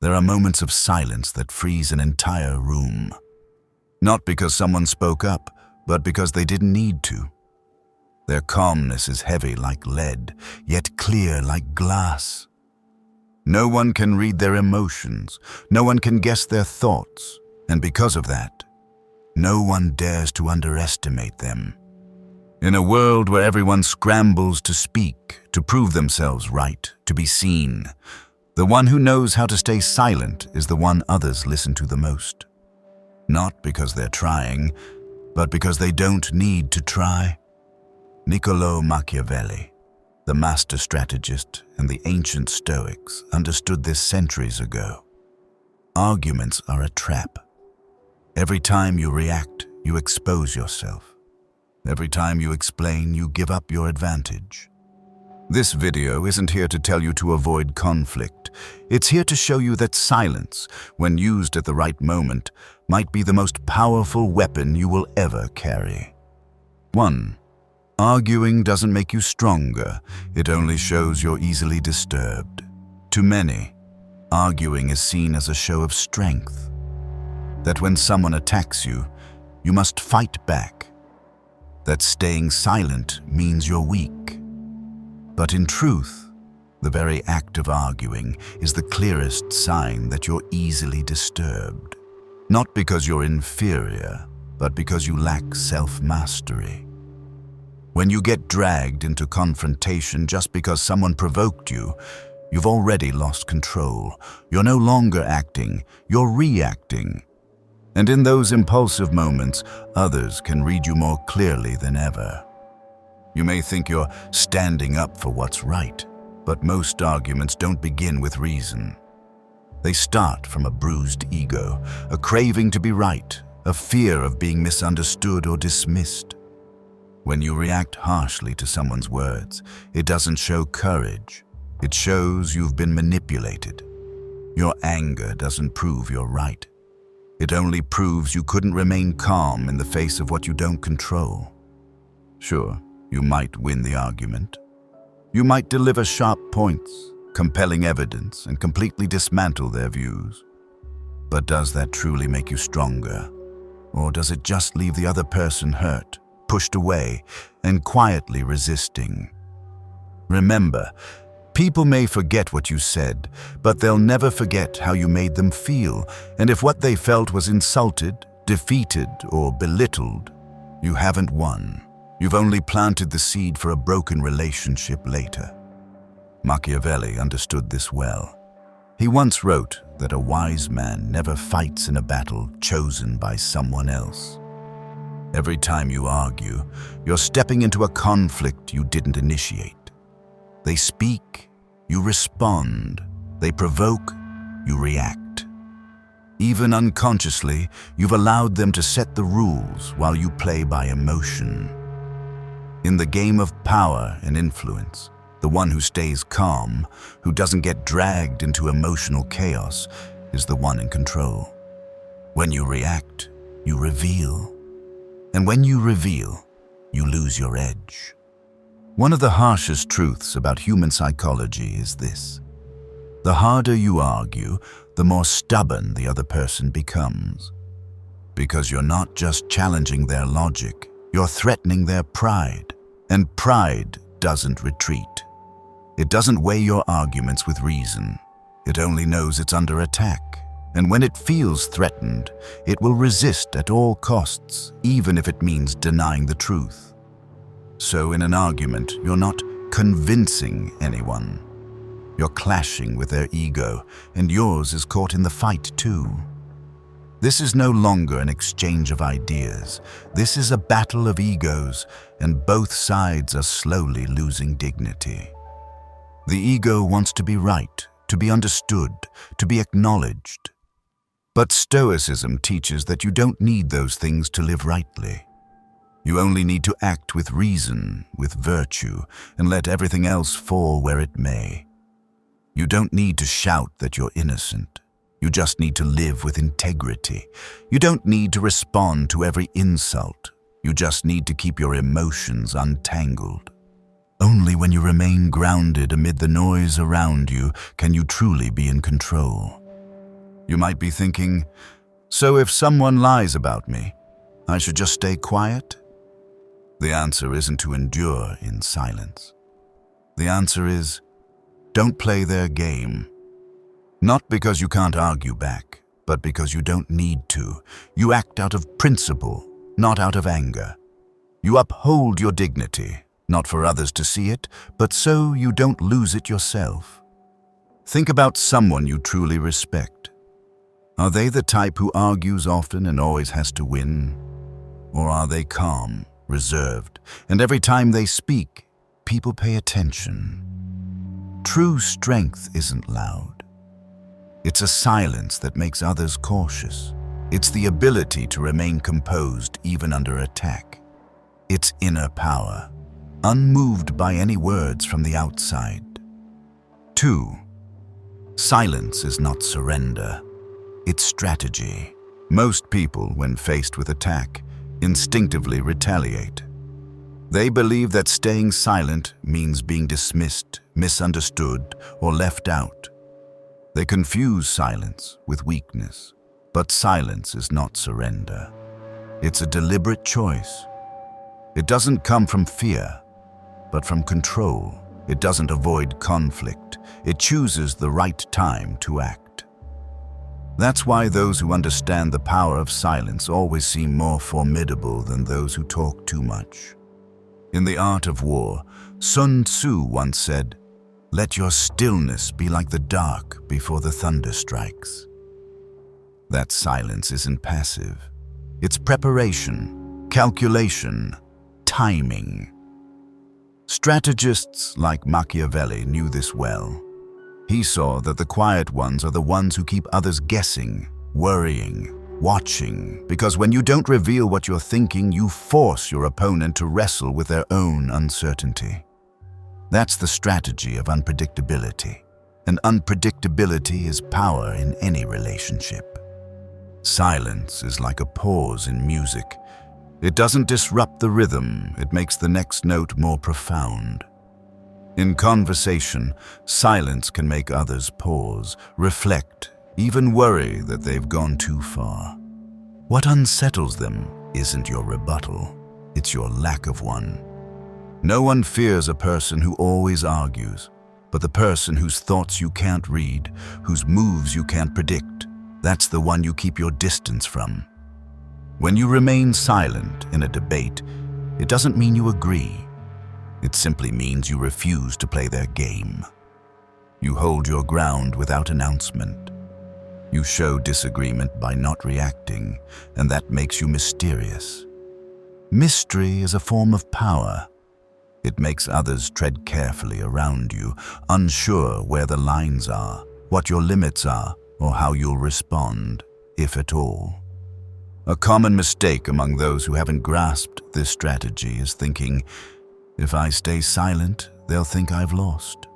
There are moments of silence that freeze an entire room. Not because someone spoke up, but because they didn't need to. Their calmness is heavy like lead, yet clear like glass. No one can read their emotions, no one can guess their thoughts, and because of that, no one dares to underestimate them. In a world where everyone scrambles to speak, to prove themselves right, to be seen, the one who knows how to stay silent is the one others listen to the most. Not because they're trying, but because they don't need to try. Machiavelli, the master strategist and the ancient Stoics, understood this centuries ago. Arguments are a trap. Every time you react, you expose yourself. Every time you explain, you give up your advantage. This video isn't here to tell you to avoid conflict. It's here to show you that silence, when used at the right moment, might be the most powerful weapon you will ever carry. 1. Arguing doesn't make you stronger, it only shows you're easily disturbed. To many, arguing is seen as a show of strength. That when someone attacks you, you must fight back. That staying silent means you're weak. But in truth, the very act of arguing is the clearest sign that you're easily disturbed. Not because you're inferior, but because you lack self-mastery. When you get dragged into confrontation just because someone provoked you, you've already lost control. You're no longer acting, you're reacting. And in those impulsive moments, others can read you more clearly than ever. You may think you're standing up for what's right, but most arguments don't begin with reason. They start from a bruised ego, a craving to be right, a fear of being misunderstood or dismissed. When you react harshly to someone's words, it doesn't show courage. It shows you've been manipulated. Your anger doesn't prove you're right. It only proves you couldn't remain calm in the face of what you don't control. Sure, you might win the argument. You might deliver sharp points, compelling evidence, and completely dismantle their views. But does that truly make you stronger? Or does it just leave the other person hurt, pushed away, and quietly resisting? Remember, people may forget what you said, but they'll never forget how you made them feel, and if what they felt was insulted, defeated, or belittled, you haven't won. You've only planted the seed for a broken relationship later. Machiavelli understood this well. He once wrote that a wise man never fights in a battle chosen by someone else. Every time you argue, you're stepping into a conflict you didn't initiate. They speak, you respond. They provoke, you react. Even unconsciously, you've allowed them to set the rules while you play by emotion. In the game of power and influence, the one who stays calm, who doesn't get dragged into emotional chaos, is the one in control. When you react, you reveal. And when you reveal, you lose your edge. One of the harshest truths about human psychology is this: the harder you argue, the more stubborn the other person becomes. Because you're not just challenging their logic, you're threatening their pride. And pride doesn't retreat. It doesn't weigh your arguments with reason. It only knows it's under attack. And when it feels threatened, it will resist at all costs, even if it means denying the truth. So in an argument, you're not convincing anyone. You're clashing with their ego, and yours is caught in the fight too. This is no longer an exchange of ideas. This is a battle of egos, and both sides are slowly losing dignity. The ego wants to be right, to be understood, to be acknowledged. But Stoicism teaches that you don't need those things to live rightly. You only need to act with reason, with virtue, and let everything else fall where it may. You don't need to shout that you're innocent. You just need to live with integrity. You don't need to respond to every insult. You just need to keep your emotions untangled. Only when you remain grounded amid the noise around you can you truly be in control. You might be thinking, so if someone lies about me, I should just stay quiet? The answer isn't to endure in silence. The answer is, don't play their game. Not because you can't argue back, but because you don't need to. You act out of principle, not out of anger. You uphold your dignity, not for others to see it, but so you don't lose it yourself. Think about someone you truly respect. Are they the type who argues often and always has to win? Or are they calm, reserved, and every time they speak, people pay attention? True strength isn't loud. It's a silence that makes others cautious. It's the ability to remain composed even under attack. It's inner power, unmoved by any words from the outside. 2. Silence is not surrender. It's strategy. Most people, when faced with attack, instinctively retaliate. They believe that staying silent means being dismissed, misunderstood, or left out. They confuse silence with weakness, but silence is not surrender. It's a deliberate choice. It doesn't come from fear, but from control. It doesn't avoid conflict. It chooses the right time to act. That's why those who understand the power of silence always seem more formidable than those who talk too much. In The Art of War, Sun Tzu once said, "Let your stillness be like the dark before the thunder strikes." That silence isn't passive. It's preparation, calculation, timing. Strategists like Machiavelli knew this well. He saw that the quiet ones are the ones who keep others guessing, worrying, watching, because when you don't reveal what you're thinking, you force your opponent to wrestle with their own uncertainty. That's the strategy of unpredictability, and unpredictability is power in any relationship. Silence is like a pause in music. It doesn't disrupt the rhythm, it makes the next note more profound. In conversation, silence can make others pause, reflect, even worry that they've gone too far. What unsettles them isn't your rebuttal, it's your lack of one. No one fears a person who always argues, but the person whose thoughts you can't read, whose moves you can't predict, that's the one you keep your distance from. When you remain silent in a debate, it doesn't mean you agree. It simply means you refuse to play their game. You hold your ground without announcement. You show disagreement by not reacting, and that makes you mysterious. Mystery is a form of power. It makes others tread carefully around you, unsure where the lines are, what your limits are, or how you'll respond, if at all. A common mistake among those who haven't grasped this strategy is thinking, if I stay silent, they'll think I've lost.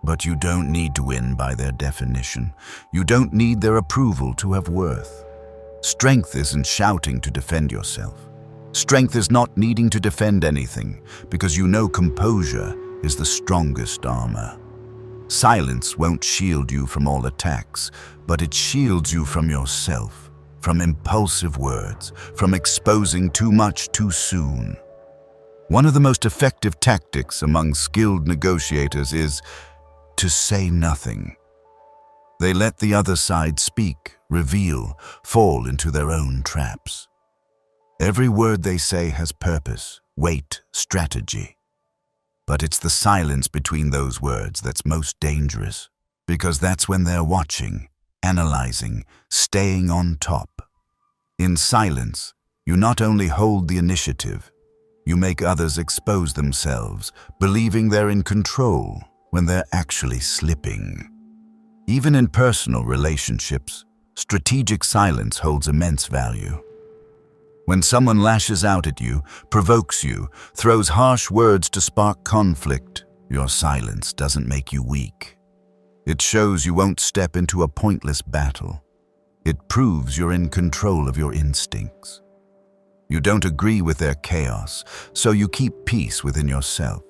But you don't need to win by their definition. You don't need their approval to have worth. Strength isn't shouting to defend yourself. Strength is not needing to defend anything, because you know composure is the strongest armor. Silence won't shield you from all attacks, but it shields you from yourself, from impulsive words, from exposing too much too soon. One of the most effective tactics among skilled negotiators is to say nothing. They let the other side speak, reveal, fall into their own traps. Every word they say has purpose, weight, strategy. But it's the silence between those words that's most dangerous, because that's when they're watching, analyzing, staying on top. In silence, you not only hold the initiative, you make others expose themselves, believing they're in control when they're actually slipping. Even in personal relationships, strategic silence holds immense value. When someone lashes out at you, provokes you, throws harsh words to spark conflict, your silence doesn't make you weak. It shows you won't step into a pointless battle. It proves you're in control of your instincts. You don't agree with their chaos, so you keep peace within yourself.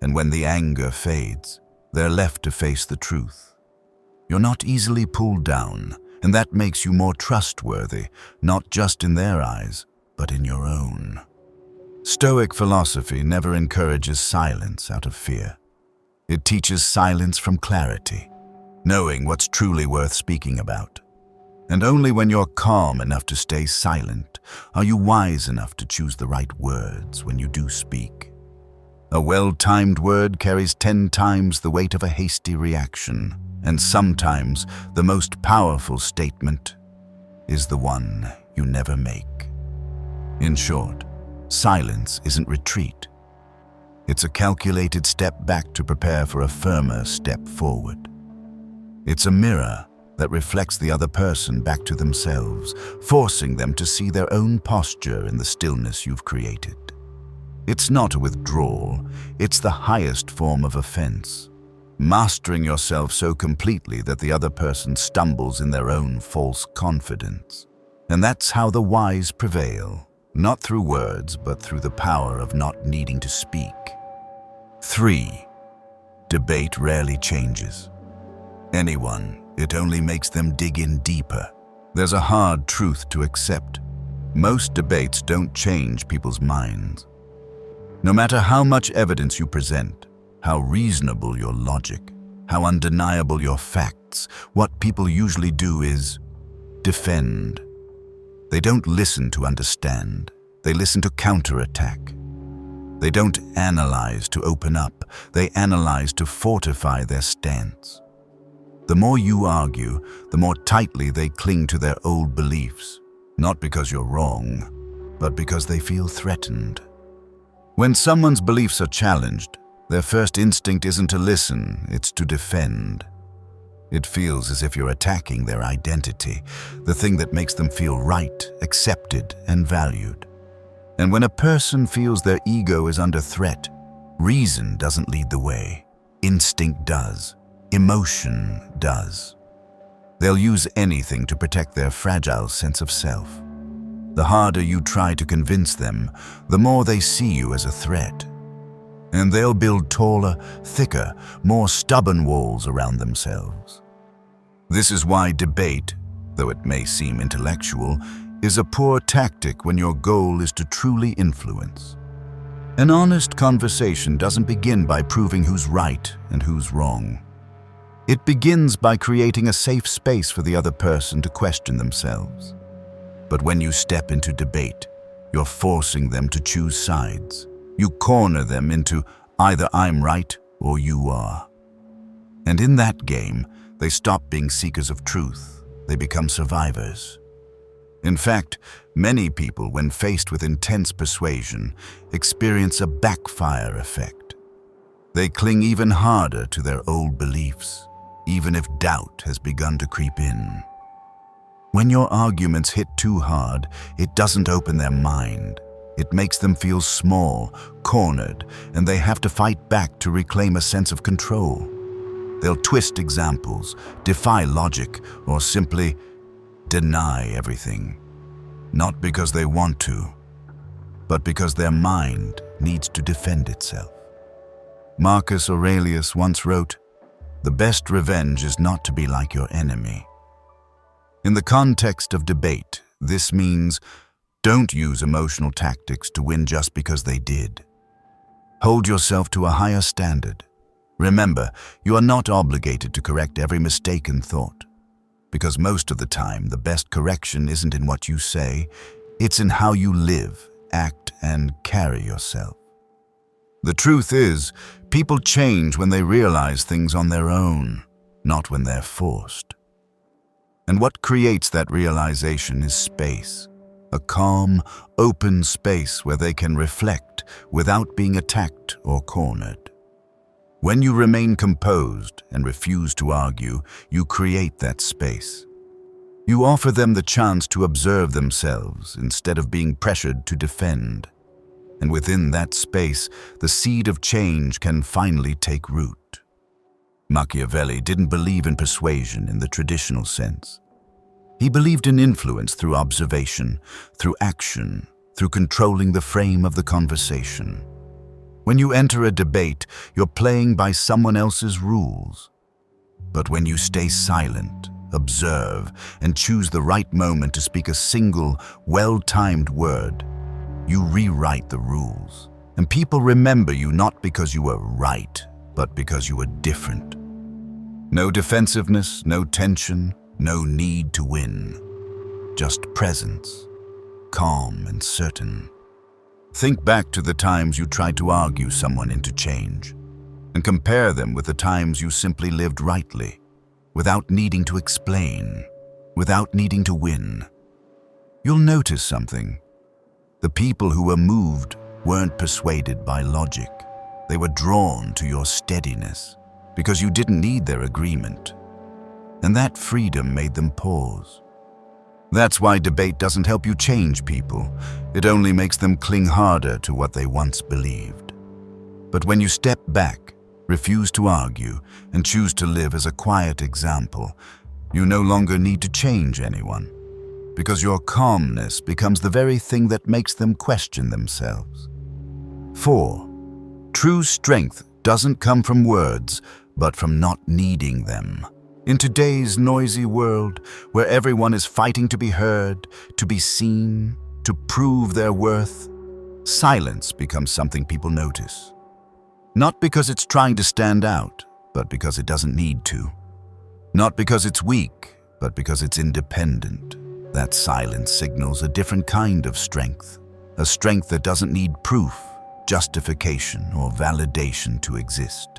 And when the anger fades, they're left to face the truth. You're not easily pulled down. And that makes you more trustworthy, not just in their eyes, but in your own. Stoic philosophy never encourages silence out of fear. It teaches silence from clarity, knowing what's truly worth speaking about. And only when you're calm enough to stay silent are you wise enough to choose the right words when you do speak. A well-timed word carries 10 times the weight of a hasty reaction, and sometimes the most powerful statement is the one you never make. In short, silence isn't retreat. It's a calculated step back to prepare for a firmer step forward. It's a mirror that reflects the other person back to themselves, forcing them to see their own posture in the stillness you've created. It's not a withdrawal, it's the highest form of offense. Mastering yourself so completely that the other person stumbles in their own false confidence. And that's how the wise prevail, not through words, but through the power of not needing to speak. 3. Debate rarely changes anyone. It only makes them dig in deeper. There's a hard truth to accept. Most debates don't change people's minds. No matter how much evidence you present, how reasonable your logic, how undeniable your facts, what people usually do is defend. They don't listen to understand. They listen to counterattack. They don't analyze to open up. They analyze to fortify their stance. The more you argue, the more tightly they cling to their old beliefs, not because you're wrong, but because they feel threatened. When someone's beliefs are challenged, their first instinct isn't to listen, it's to defend. It feels as if you're attacking their identity, the thing that makes them feel right, accepted, and valued. And when a person feels their ego is under threat, reason doesn't lead the way. Instinct does. Emotion does. They'll use anything to protect their fragile sense of self. The harder you try to convince them, the more they see you as a threat. And they'll build taller, thicker, more stubborn walls around themselves. This is why debate, though it may seem intellectual, is a poor tactic when your goal is to truly influence. An honest conversation doesn't begin by proving who's right and who's wrong. It begins by creating a safe space for the other person to question themselves. But when you step into debate, you're forcing them to choose sides. You corner them into either I'm right or you are. And in that game, they stop being seekers of truth. They become survivors. In fact, many people, when faced with intense persuasion, experience a backfire effect. They cling even harder to their old beliefs, even if doubt has begun to creep in. When your arguments hit too hard, it doesn't open their mind. It makes them feel small, cornered, and they have to fight back to reclaim a sense of control. They'll twist examples, defy logic, or simply deny everything. Not because they want to, but because their mind needs to defend itself. Marcus Aurelius once wrote, "The best revenge is not to be like your enemy." In the context of debate, this means don't use emotional tactics to win just because they did. Hold yourself to a higher standard. Remember, you are not obligated to correct every mistaken thought, because most of the time the best correction isn't in what you say, it's in how you live, act, and carry yourself. The truth is, people change when they realize things on their own, not when they're forced. And what creates that realization is space, a calm, open space where they can reflect without being attacked or cornered. When you remain composed and refuse to argue, you create that space. You offer them the chance to observe themselves instead of being pressured to defend. And within that space, the seed of change can finally take root. Machiavelli didn't believe in persuasion in the traditional sense. He believed in influence through observation, through action, through controlling the frame of the conversation. When you enter a debate, you're playing by someone else's rules. But when you stay silent, observe, and choose the right moment to speak a single, well-timed word, you rewrite the rules. And people remember you not because you were right, but because you were different. No defensiveness, no tension, no need to win. Just presence, calm and certain. Think back to the times you tried to argue someone into change, and compare them with the times you simply lived rightly, without needing to explain, without needing to win. You'll notice something. The people who were moved weren't persuaded by logic. They were drawn to your steadiness because you didn't need their agreement. And that freedom made them pause. That's why debate doesn't help you change people. It only makes them cling harder to what they once believed. But when you step back, refuse to argue, and choose to live as a quiet example, you no longer need to change anyone, because your calmness becomes the very thing that makes them question themselves. 4. True strength doesn't come from words, but from not needing them. In today's noisy world, where everyone is fighting to be heard, to be seen, to prove their worth, silence becomes something people notice. Not because it's trying to stand out, but because it doesn't need to. Not because it's weak, but because it's independent. That silence signals a different kind of strength, a strength that doesn't need proof, justification, or validation to exist.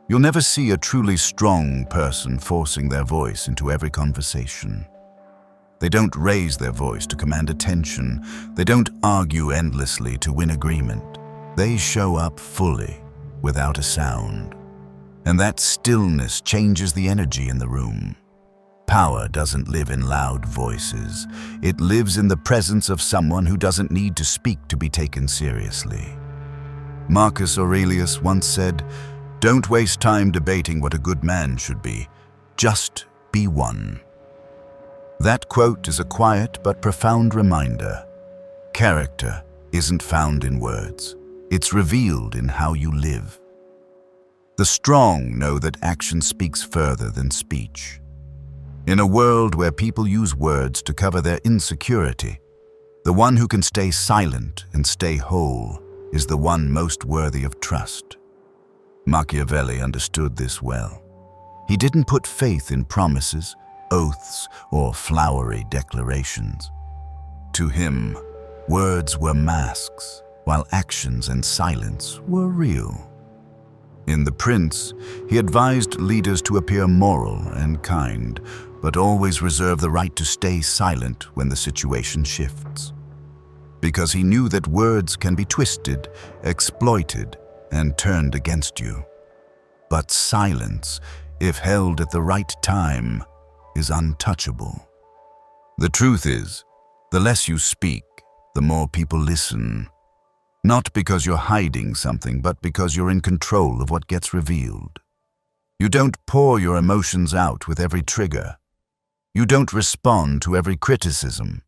You'll never see a truly strong person forcing their voice into every conversation. They don't raise their voice to command attention. They don't argue endlessly to win agreement. They show up fully, without a sound. And that stillness changes the energy in the room. Power doesn't live in loud voices. It lives in the presence of someone who doesn't need to speak to be taken seriously. Marcus Aurelius once said, "Don't waste time debating what a good man should be. Just be one." That quote is a quiet but profound reminder. Character isn't found in words. It's revealed in how you live. The strong know that action speaks further than speech. In a world where people use words to cover their insecurity, the one who can stay silent and stay whole is the one most worthy of trust. Machiavelli understood this well. He didn't put faith in promises, oaths, or flowery declarations. To him, words were masks, while actions and silence were real. In The Prince, he advised leaders to appear moral and kind, but always reserve the right to stay silent when the situation shifts. Because he knew that words can be twisted, exploited, and turned against you. But silence, if held at the right time, is untouchable. The truth is, the less you speak, the more people listen. Not because you're hiding something, but because you're in control of what gets revealed. You don't pour your emotions out with every trigger. You don't respond to every criticism.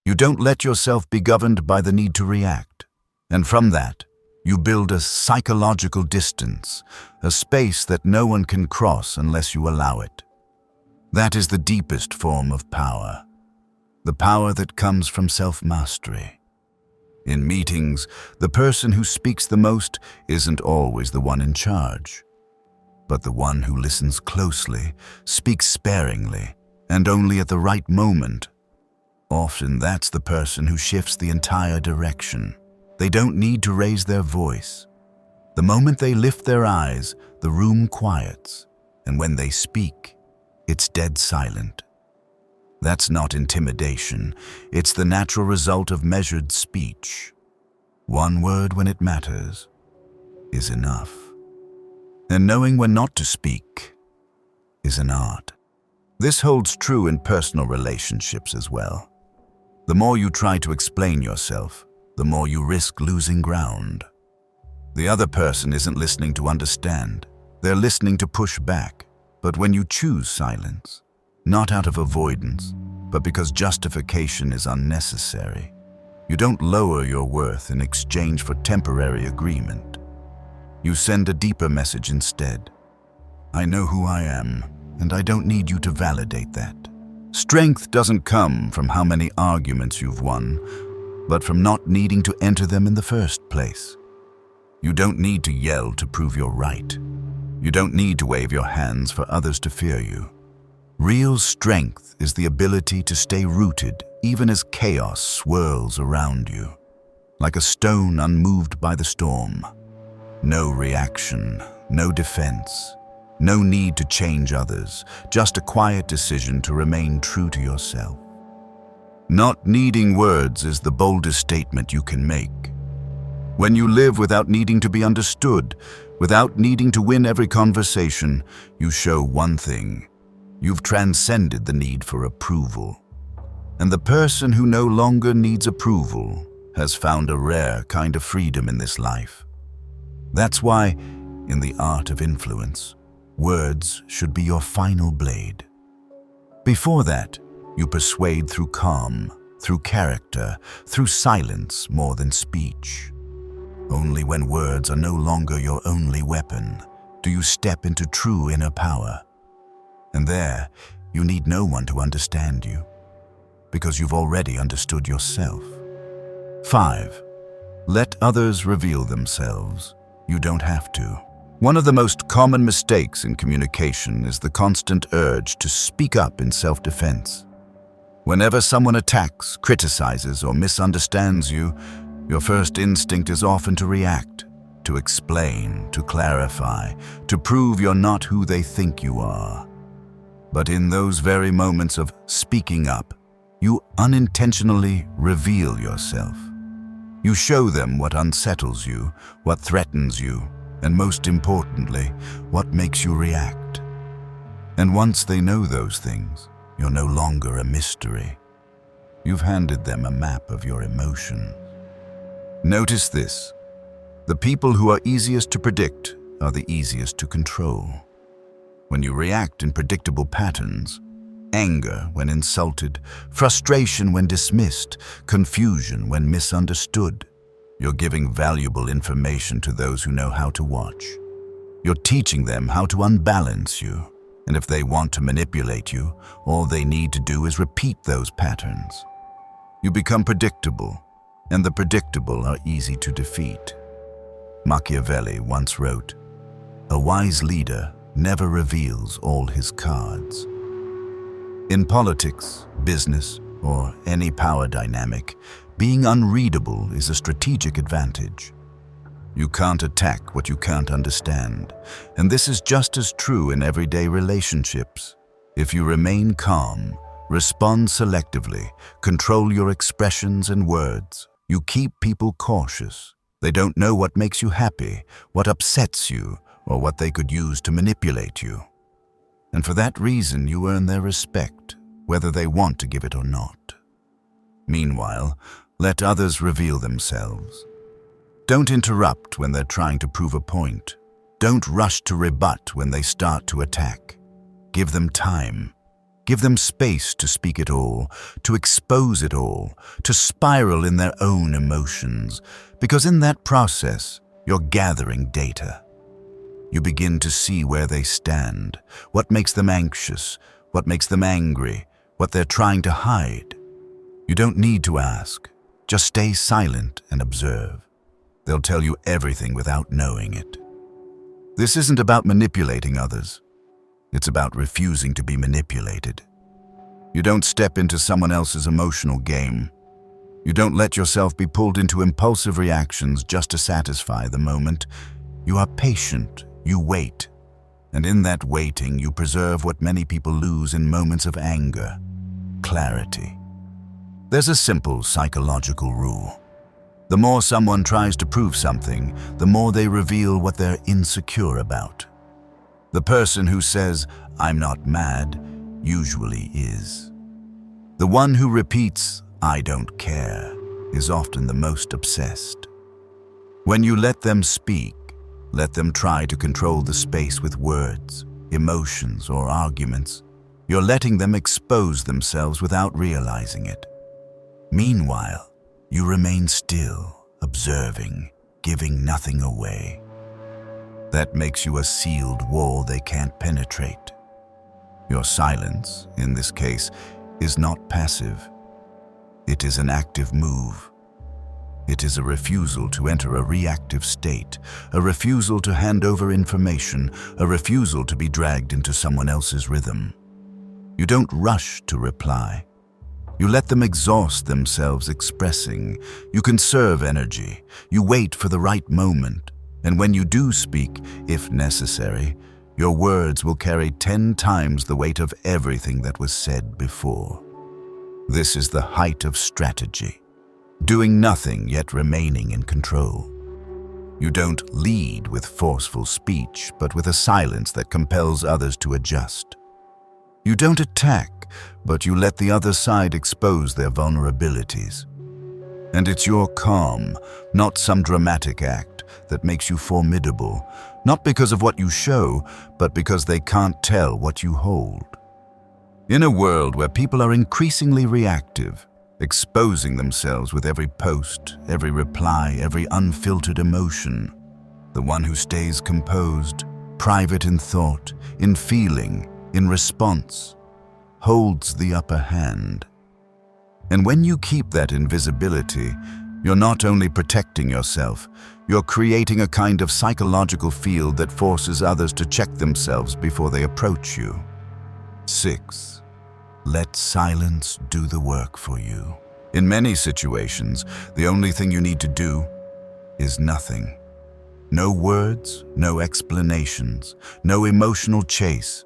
You don't let yourself be governed by the need to react. And from that, you build a psychological distance, a space that no one can cross unless you allow it. That is the deepest form of power, the power that comes from self-mastery. In meetings, the person who speaks the most isn't always the one in charge, but the one who listens closely, speaks sparingly, and only at the right moment. Often that's the person who shifts the entire direction. They don't need to raise their voice. The moment they lift their eyes, the room quiets, and when they speak, it's dead silent. That's not intimidation. It's the natural result of measured speech. One word when it matters is enough. And knowing when not to speak is an art. This holds true in personal relationships as well. The more you try to explain yourself, the more you risk losing ground. The other person isn't listening to understand. They're listening to push back. But when you choose silence, not out of avoidance, but because justification is unnecessary, you don't lower your worth in exchange for temporary agreement. You send a deeper message instead. I know who I am, and I don't need you to validate that. Strength doesn't come from how many arguments you've won, but from not needing to enter them in the first place. You don't need to yell to prove you're right. You don't need to wave your hands for others to fear you. Real strength is the ability to stay rooted even as chaos swirls around you, like a stone unmoved by the storm. No reaction, no defense, no need to change others, just a quiet decision to remain true to yourself. Not needing words is the boldest statement you can make. When you live without needing to be understood, without needing to win every conversation, you show one thing: you've transcended the need for approval. And the person who no longer needs approval has found a rare kind of freedom in this life. That's why, in the art of influence, words should be your final blade. Before that, you persuade through calm, through character, through silence more than speech. Only when words are no longer your only weapon do you step into true inner power. And there, you need no one to understand you, because you've already understood yourself. 5. Let others reveal themselves. You don't have to. One of the most common mistakes in communication is the constant urge to speak up in self-defense. Whenever someone attacks, criticizes, or misunderstands you, your first instinct is often to react, to explain, to clarify, to prove you're not who they think you are. But in those very moments of speaking up, you unintentionally reveal yourself. You show them what unsettles you, what threatens you, and most importantly, what makes you react. And once they know those things, you're no longer a mystery. You've handed them a map of your emotions. Notice this: the people who are easiest to predict are the easiest to control. When you react in predictable patterns, anger when insulted, frustration when dismissed, confusion when misunderstood, you're giving valuable information to those who know how to watch. You're teaching them how to unbalance you, and if they want to manipulate you, all they need to do is repeat those patterns. You become predictable, and the predictable are easy to defeat. Machiavelli once wrote, "A wise leader never reveals all his cards." In politics, business, or any power dynamic, being unreadable is a strategic advantage. You can't attack what you can't understand, and this is just as true in everyday relationships. If you remain calm, respond selectively, control your expressions and words, you keep people cautious. They don't know what makes you happy, what upsets you, or what they could use to manipulate you. And for that reason, you earn their respect, whether they want to give it or not. Meanwhile, let others reveal themselves. Don't interrupt when they're trying to prove a point. Don't rush to rebut when they start to attack. Give them time. Give them space to speak it all, to expose it all, to spiral in their own emotions, because in that process, you're gathering data. You begin to see where they stand, what makes them anxious, what makes them angry, what they're trying to hide. You don't need to ask. Just stay silent and observe. They'll tell you everything without knowing it. This isn't about manipulating others. It's about refusing to be manipulated. You don't step into someone else's emotional game. You don't let yourself be pulled into impulsive reactions just to satisfy the moment. You are patient. You wait, and in that waiting, you preserve what many people lose in moments of anger: clarity. There's a simple psychological rule. The more someone tries to prove something, the more they reveal what they're insecure about. The person who says, "I'm not mad," usually is. The one who repeats, "I don't care," is often the most obsessed. When you let them speak, let them try to control the space with words, emotions, or arguments, you're letting them expose themselves without realizing it. Meanwhile, you remain still, observing, giving nothing away. That makes you a sealed wall they can't penetrate. Your silence, in this case, is not passive. It is an active move. It is a refusal to enter a reactive state, a refusal to hand over information, a refusal to be dragged into someone else's rhythm. You don't rush to reply. You let them exhaust themselves expressing. You conserve energy. You wait for the right moment. And when you do speak, if necessary, your words will carry 10 times the weight of everything that was said before. This is the height of strategy. Doing nothing yet remaining in control. You don't lead with forceful speech, but with a silence that compels others to adjust. You don't attack, but you let the other side expose their vulnerabilities. And it's your calm, not some dramatic act, that makes you formidable, not because of what you show, but because they can't tell what you hold. In a world where people are increasingly reactive, exposing themselves with every post, every reply, every unfiltered emotion, the one who stays composed, private in thought, in feeling, in response, holds the upper hand. And when you keep that invisibility, you're not only protecting yourself, you're creating a kind of psychological field that forces others to check themselves before they approach you. 6. Let silence do the work for you. In many situations, the only thing you need to do is nothing. No words, no explanations, no emotional chase,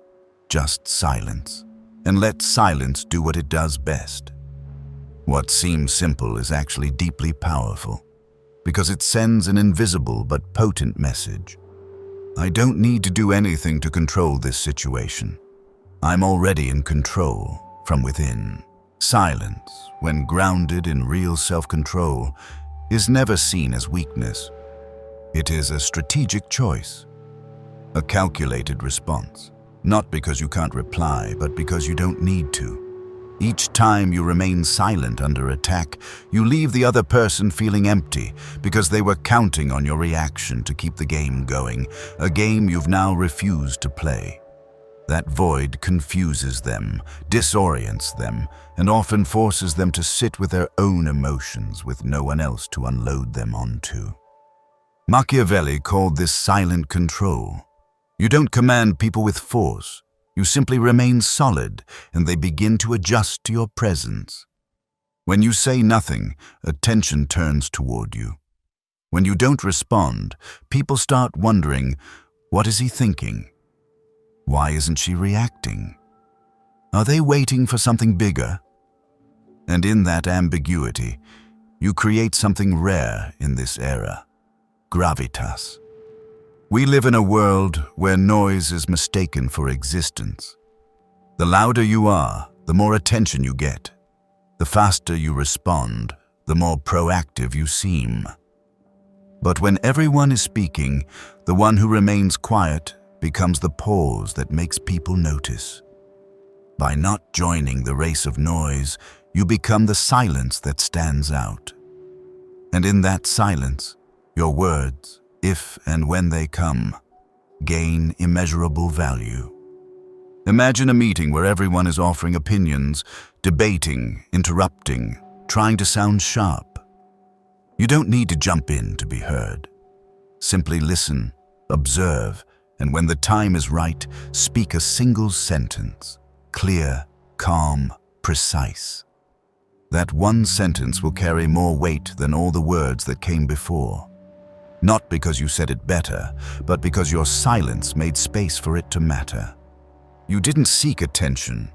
just silence. And let silence do what it does best. What seems simple is actually deeply powerful, because it sends an invisible but potent message. I don't need to do anything to control this situation. I'm already in control from within. Silence, when grounded in real self-control, is never seen as weakness. It is a strategic choice, a calculated response, not because you can't reply, but because you don't need to. Each time you remain silent under attack, you leave the other person feeling empty because they were counting on your reaction to keep the game going, a game you've now refused to play. That void confuses them, disorients them, and often forces them to sit with their own emotions with no one else to unload them onto. Machiavelli called this silent control. You don't command people with force. You simply remain solid, and they begin to adjust to your presence. When you say nothing, attention turns toward you. When you don't respond, people start wondering, what is he thinking? Why isn't she reacting? Are they waiting for something bigger? And in that ambiguity, you create something rare in this era: gravitas. We live in a world where noise is mistaken for existence. The louder you are, the more attention you get. The faster you respond, the more proactive you seem. But when everyone is speaking, the one who remains quiet becomes the pause that makes people notice. By not joining the race of noise, you become the silence that stands out. And in that silence, your words, if and when they come, gain immeasurable value. Imagine a meeting where everyone is offering opinions, debating, interrupting, trying to sound sharp. You don't need to jump in to be heard. Simply listen, observe, and when the time is right, speak a single sentence, clear, calm, precise. That one sentence will carry more weight than all the words that came before. Not because you said it better, but because your silence made space for it to matter. You didn't seek attention.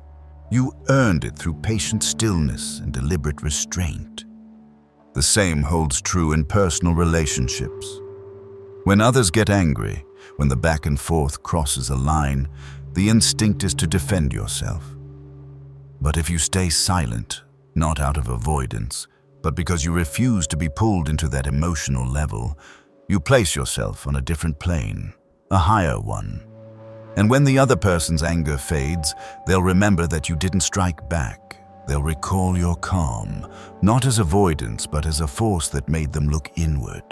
You earned it through patient stillness and deliberate restraint. The same holds true in personal relationships. When others get angry, when the back and forth crosses a line, the instinct is to defend yourself. But if you stay silent, not out of avoidance, but because you refuse to be pulled into that emotional level, you place yourself on a different plane, a higher one. And when the other person's anger fades, they'll remember that you didn't strike back. They'll recall your calm, not as avoidance, but as a force that made them look inward.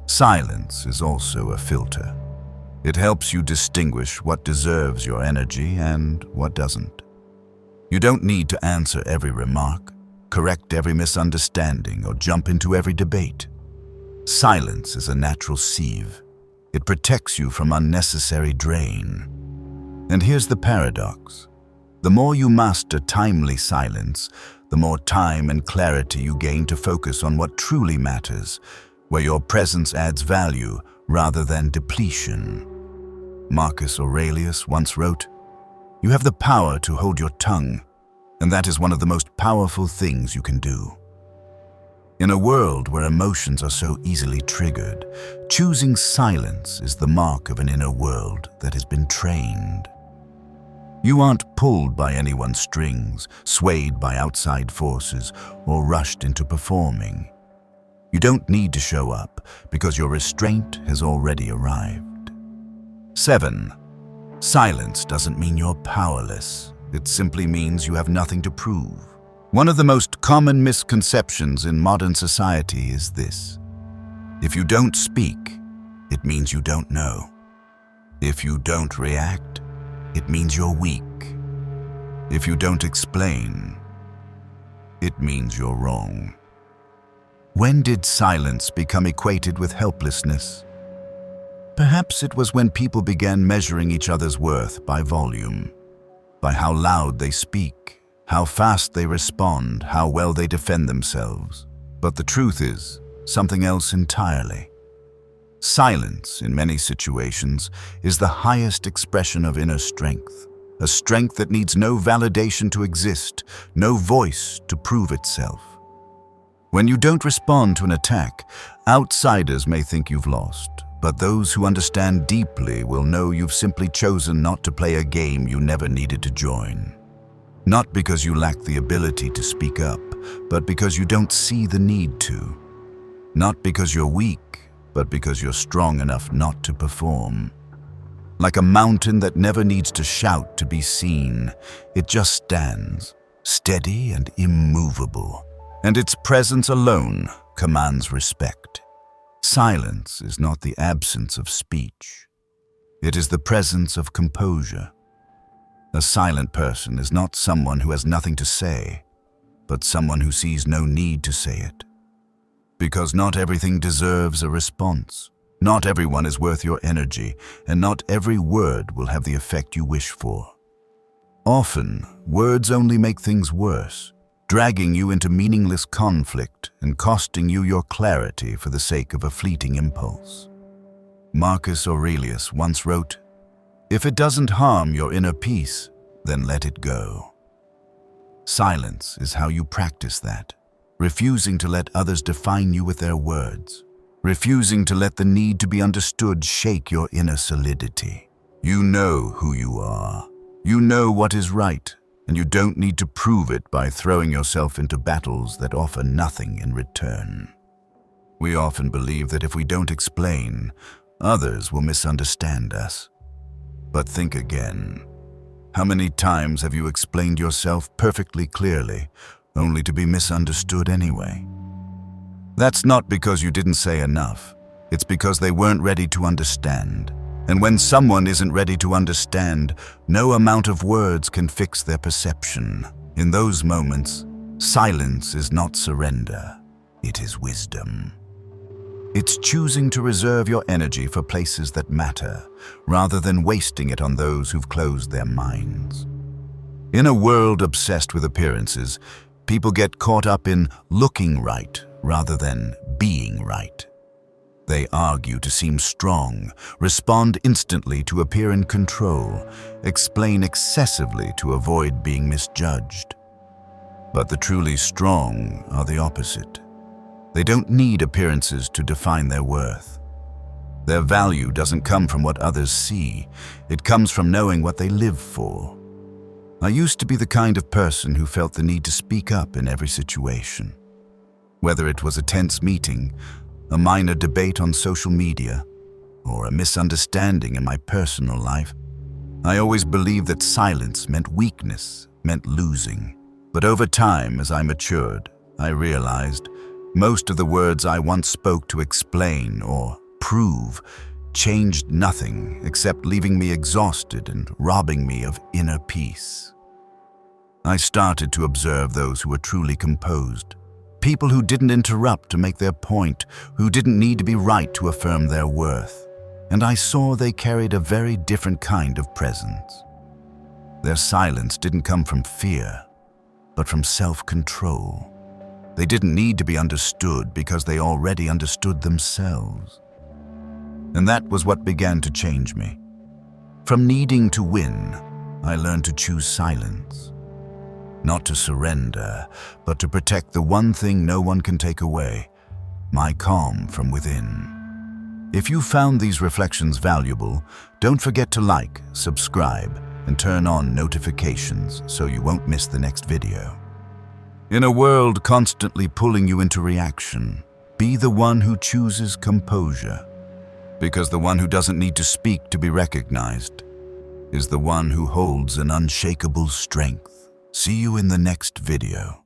Silence is also a filter. It helps you distinguish what deserves your energy and what doesn't. You don't need to answer every remark, correct every misunderstanding, or jump into every debate. Silence is a natural sieve. It protects you from unnecessary drain. And here's the paradox. The more you master timely silence, the more time and clarity you gain to focus on what truly matters, where your presence adds value rather than depletion. Marcus Aurelius once wrote, "You have the power to hold your tongue, and that is one of the most powerful things you can do." In a world where emotions are so easily triggered, choosing silence is the mark of an inner world that has been trained. You aren't pulled by anyone's strings, swayed by outside forces, or rushed into performing. You don't need to show up because your restraint has already arrived. 7. Silence doesn't mean you're powerless. It simply means you have nothing to prove. One of the most common misconceptions in modern society is this: if you don't speak, it means you don't know. If you don't react, it means you're weak. If you don't explain, it means you're wrong. When did silence become equated with helplessness? Perhaps it was when people began measuring each other's worth by volume, by how loud they speak, how fast they respond, how well they defend themselves. But the truth is something else entirely. Silence, in many situations, is the highest expression of inner strength, a strength that needs no validation to exist, no voice to prove itself. When you don't respond to an attack, outsiders may think you've lost, but those who understand deeply will know you've simply chosen not to play a game you never needed to join. Not because you lack the ability to speak up, but because you don't see the need to. Not because you're weak, but because you're strong enough not to perform. Like a mountain that never needs to shout to be seen, it just stands, steady and immovable, and its presence alone commands respect. Silence is not the absence of speech. It is the presence of composure. A silent person is not someone who has nothing to say, but someone who sees no need to say it. Because not everything deserves a response. Not everyone is worth your energy, and not every word will have the effect you wish for. Often, words only make things worse, dragging you into meaningless conflict and costing you your clarity for the sake of a fleeting impulse. Marcus Aurelius once wrote, "If it doesn't harm your inner peace, then let it go." Silence is how you practice that. Refusing to let others define you with their words. Refusing to let the need to be understood shake your inner solidity. You know who you are. You know what is right, and you don't need to prove it by throwing yourself into battles that offer nothing in return. We often believe that if we don't explain, others will misunderstand us. But think again. How many times have you explained yourself perfectly clearly, only to be misunderstood anyway? That's not because you didn't say enough. It's because they weren't ready to understand. And when someone isn't ready to understand, no amount of words can fix their perception. In those moments, silence is not surrender. It is wisdom. It's choosing to reserve your energy for places that matter, rather than wasting it on those who've closed their minds. In a world obsessed with appearances, people get caught up in looking right rather than being right. They argue to seem strong, respond instantly to appear in control, explain excessively to avoid being misjudged. But the truly strong are the opposite. They don't need appearances to define their worth. Their value doesn't come from what others see. It comes from knowing what they live for. I used to be the kind of person who felt the need to speak up in every situation. Whether it was a tense meeting, a minor debate on social media, or a misunderstanding in my personal life, I always believed that silence meant weakness, meant losing. But over time, as I matured, I realized most of the words I once spoke to explain or prove changed nothing except leaving me exhausted and robbing me of inner peace. I started to observe those who were truly composed, people who didn't interrupt to make their point, who didn't need to be right to affirm their worth. And I saw they carried a very different kind of presence. Their silence didn't come from fear, but from self-control. They didn't need to be understood because they already understood themselves. And that was what began to change me. From needing to win, I learned to choose silence. Not to surrender, but to protect the one thing no one can take away, my calm from within. If you found these reflections valuable, don't forget to like, subscribe, and turn on notifications so you won't miss the next video. In a world constantly pulling you into reaction, be the one who chooses composure. Because the one who doesn't need to speak to be recognized is the one who holds an unshakable strength. See you in the next video.